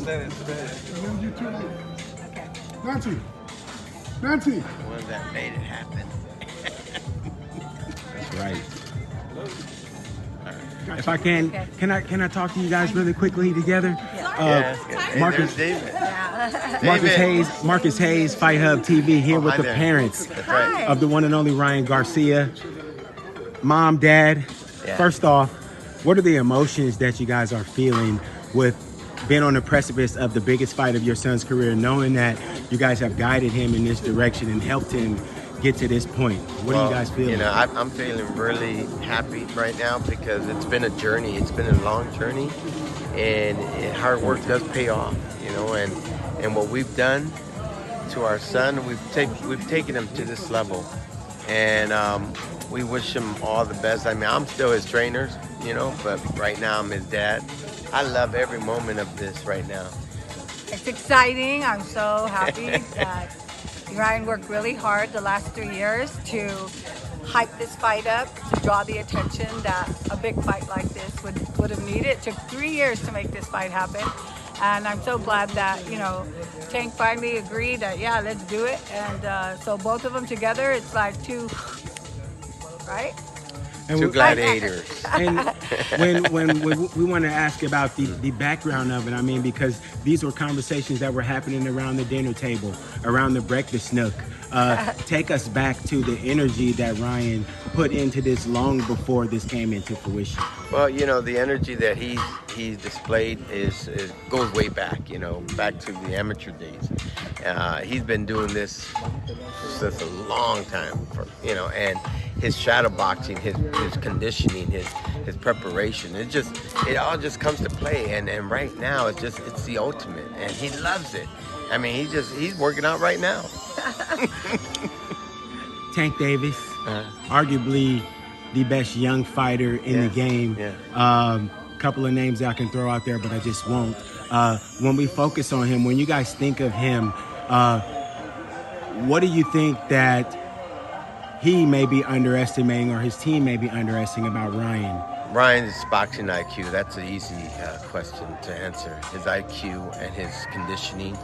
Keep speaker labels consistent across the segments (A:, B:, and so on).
A: You too. Nancy. Nancy.
B: One that made it happen.
C: That's right. If I can I talk to you guys really quickly together? Marcus, Marcus Hayes, Fight Hub TV here with the parents of the one and only Ryan Garcia. Mom, Dad, first off, what are the emotions that you guys are feeling with being on the precipice of the biggest fight of your son's career, knowing that you guys have guided him in this direction and helped him get to this point? What do you guys feel?
B: You know, I'm feeling really happy right now because it's been a journey. It's been a long journey, and hard work does pay off. You know, and what we've done to our son, we've taken him to this level, and we wish him all the best. I mean, I'm still his trainer, you know, but right now I'm his dad. I love every moment of this right now.
D: It's exciting. I'm so happy that Ryan worked really hard the last 3 years to hype this fight up, to draw the attention that a big fight like this would have needed. It took 3 years to make this fight happen. And I'm so glad that, you know, Tank finally agreed that, yeah, let's do it. And so both of them together, it's like two, right?
B: Two gladiators.
C: And when we want to ask about the background of it, I mean, because these were conversations that were happening around the dinner table, around the breakfast nook. Take us back to the energy that Ryan put into this long before this came into fruition.
B: Well, you know, the energy that he's displayed goes way back, you know, back to the amateur days. He's been doing this since a long time, you know, and his shadow boxing, his conditioning, his preparation, it all just comes to play. And right now it's the ultimate, and he loves it. I mean, he's working out right now.
C: Tank Davis, arguably the best young fighter in the game. Couple of names that I can throw out there, but I just won't. When we focus on him, when you guys think of him, what do you think that he may be underestimating, or his team may be underestimating about Ryan?
B: Ryan's boxing IQ, that's an easy question to answer. His IQ and his conditioning,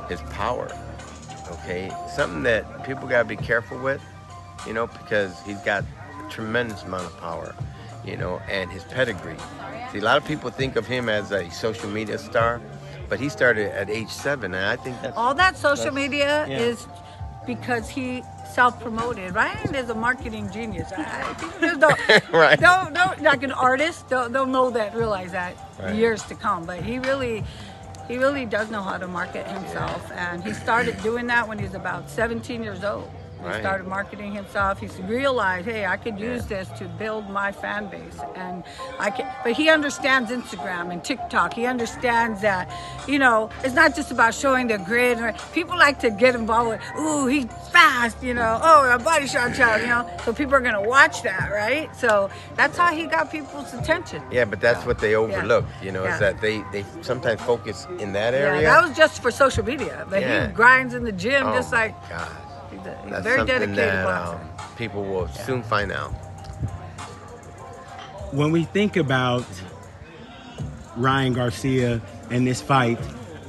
B: his power, okay? Something that people gotta be careful with, you know, because he's got a tremendous amount of power, you know, and his pedigree. See, a lot of people think of him as a social media star, but he started at age 7, and I think that's...
D: All that social media is because he self-promoted. Ryan is a marketing genius. People just don't,
B: right.
D: don't like an artist, don't know that, realize that years to come. But he really does know how to market himself, and he started doing that when he was about 17 years old. He started marketing himself. He's realized, hey, I could use this to build my fan base, and I can. But he understands Instagram and TikTok. He understands that, you know, it's not just about showing the grid. People like to get involved with, ooh, he's fast, you know, oh, a body shot child, you know. So people are gonna watch that, right? So that's how he got people's attention.
B: Yeah, but that's what they overlook, you know, is that they sometimes focus in that area.
D: Yeah, that was just for social media, but he grinds in the gym just like.
B: God.
D: He's
B: That's
D: very
B: something
D: dedicated
B: that people will soon find out.
C: When we think about Ryan Garcia and this fight,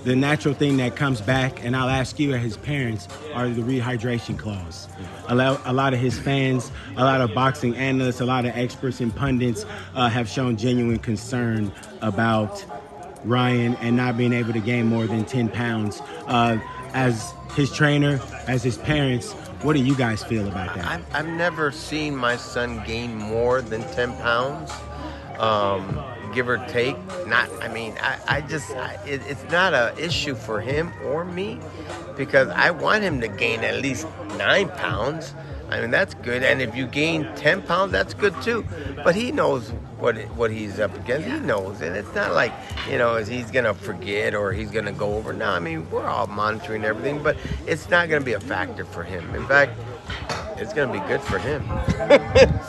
C: the natural thing that comes back, and I'll ask you as his parents, are the rehydration clause. A lot of his fans, a lot of boxing analysts, a lot of experts and pundits have shown genuine concern about Ryan and not being able to gain more than 10 pounds. As his trainer, as his parents, what do you guys feel about that?
B: I've never seen my son gain more than 10 pounds, give or take. It's not an issue for him or me, because I want him to gain at least 9 pounds. I mean, that's good. And if you gain 10 pounds, that's good too. But he knows what he's up against. He knows. And it's not like, you know, he's going to forget or he's going to go over. No, I mean, we're all monitoring everything, but it's not going to be a factor for him. In fact, it's going to be good for him.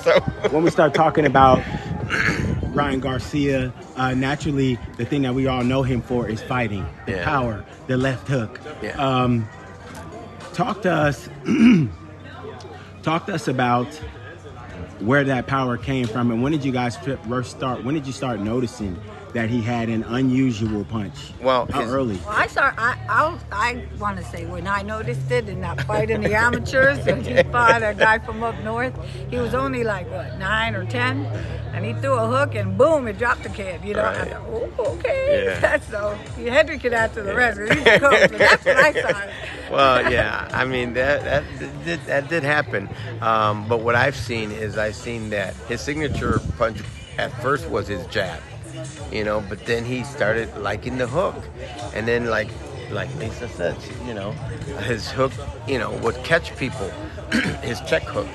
B: So
C: when we start talking about Ryan Garcia, naturally, the thing that we all know him for is fighting, the power, the left hook. Talk to us about where that power came from, and when did you guys first start? When did you start noticing that he had an unusual punch.
B: Well,
C: How early?
D: Well, I want to say when I noticed it in that fight in the amateurs, when he fought a guy from up north, he was only like, what, 9 or 10? And he threw a hook and boom, it dropped the kid, you know.
B: Right.
D: I thought, oh, okay.
B: Yeah.
D: That's so, Henry could answer the rest, 'cause he's a coach, but that's what I saw.
B: Well, yeah, I mean, that did happen. But what I've seen is I've seen that his signature punch at first was his jab, you know, but then he started liking the hook. And then like Lisa said, you know, his hook, you know, would catch people, his check hook.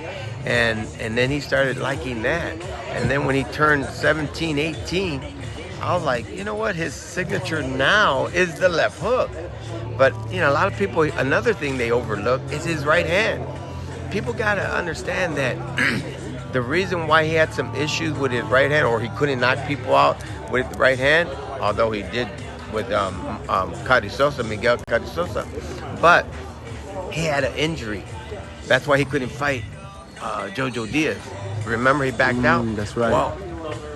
B: And then he started liking that. And then when he turned 17, 18, I was like, you know what, his signature now is the left hook. But, you know, a lot of people, another thing they overlook is his right hand. People got to understand that the reason why he had some issues with his right hand, or he couldn't knock people out with the right hand, although he did with Miguel Carrizosa, but he had an injury. That's why he couldn't fight Jojo Diaz. Remember, he backed out?
C: That's right.
B: Well,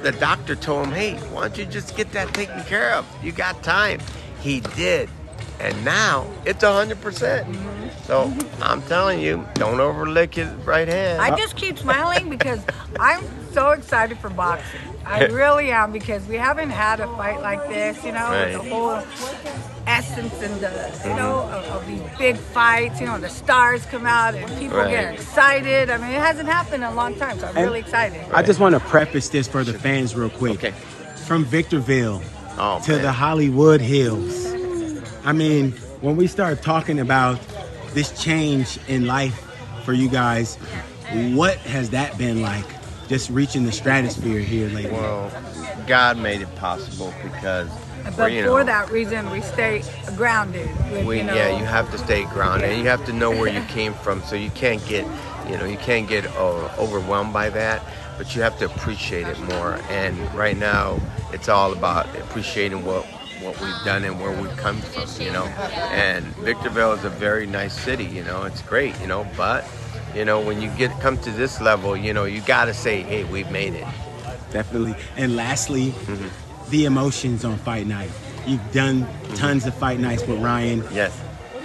B: the doctor told him, hey, why don't you just get that taken care of? You got time. He did. And now it's 100%. So I'm telling you, don't overlook his right hand.
D: I just keep smiling because I'm so excited for boxing. I really am, because we haven't had a fight like this, you know,
B: Right.
D: the whole essence and the, you know, of these big fights, you know, the stars come out and people
B: Right.
D: get excited. I mean, it hasn't happened in a long time, so I'm really excited.
C: I just want to preface this for the fans real quick.
B: Okay.
C: From Victorville
B: Oh,
C: to
B: man.
C: the Hollywood Hills. I mean, when we start talking about this change in life for you guys, what has that been like? Just reaching the stratosphere here lately.
B: Well, God made it possible because,
D: But
B: you
D: for
B: know,
D: that reason, we stay grounded. With, you know,
B: you have to stay grounded, and you have to know where you came from, so you can't get, overwhelmed by that, but you have to appreciate it more. And right now, it's all about appreciating what we've done and where we've come from, you know. And Victorville is a very nice city, you know. It's great, you know, but you know, when you come to this level, you know, you got to say, hey, we've made it.
C: Definitely. And lastly, the emotions on fight night. You've done tons of fight nights with Ryan.
B: Yes.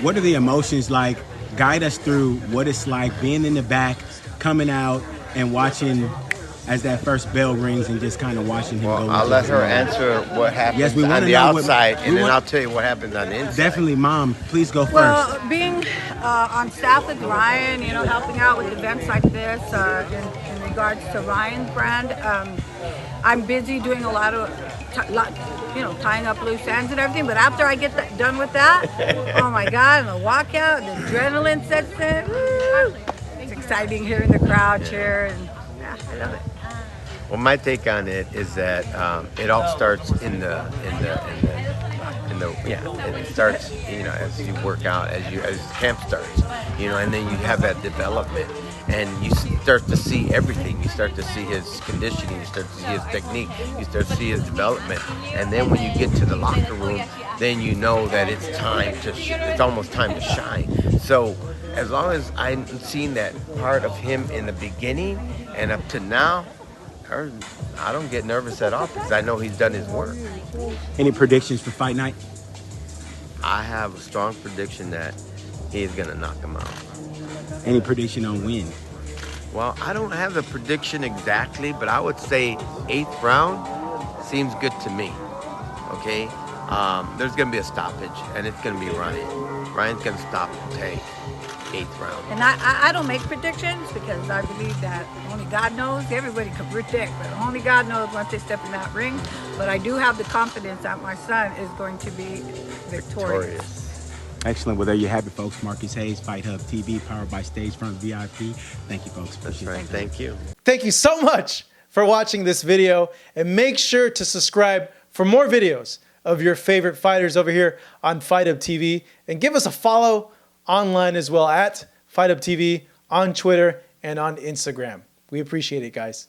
C: What are the emotions like? Guide us through what it's like being in the back, coming out and watching as that first bell rings and just kind of watching him go.
B: Well, I'll let her answer what happens
C: Yes, we
B: on
C: wanna
B: the
C: know
B: outside, and then
C: want-
B: I'll tell you what happens on the inside.
C: Definitely, Mom, please go first.
D: Well, being on staff with Ryan, you know, helping out with events like this in regards to Ryan's brand, I'm busy doing a lot of, tying up loose ends and everything. But after I get done with that, oh my God, and the walkout, the adrenaline sets in. Woo! It's exciting hearing the crowd cheer, and yeah, I love it.
B: Well, my take on it is that it all starts it starts, you know, as you work out, as camp starts, you know, and then you have that development, and you start to see everything. You start to see his conditioning, you start to see his technique, you start to see his development, and then when you get to the locker room, then you know that it's almost time to shine. So as long as I'm seeing that part of him in the beginning and up to now, I don't get nervous at all because I know he's done his work.
C: Any predictions for fight night?
B: I have a strong prediction that he's going to knock him out.
C: Any prediction on win?
B: Well, I don't have the prediction exactly, but I would say 8th round seems good to me. Okay? There's going to be a stoppage, and it's going to be Ryan. Ryan's going to stop Tank. 8th round.
D: And I don't make predictions because I believe that only God knows. Everybody can predict, but only God knows once they step in that ring. But I do have the confidence that my son is going to be victorious.
C: Excellent. Well, there you have it, folks. Marcus Hayes, Fight Hub TV, powered by Stagefront VIP. Thank you, folks.
B: That's
C: Appreciate
B: right.
C: it.
B: Thank you.
E: Thank you so much for watching this video, and make sure to subscribe for more videos of your favorite fighters over here on Fight Hub TV, and give us a follow online as well at Fight Hub TV on Twitter and on Instagram. We appreciate it, guys.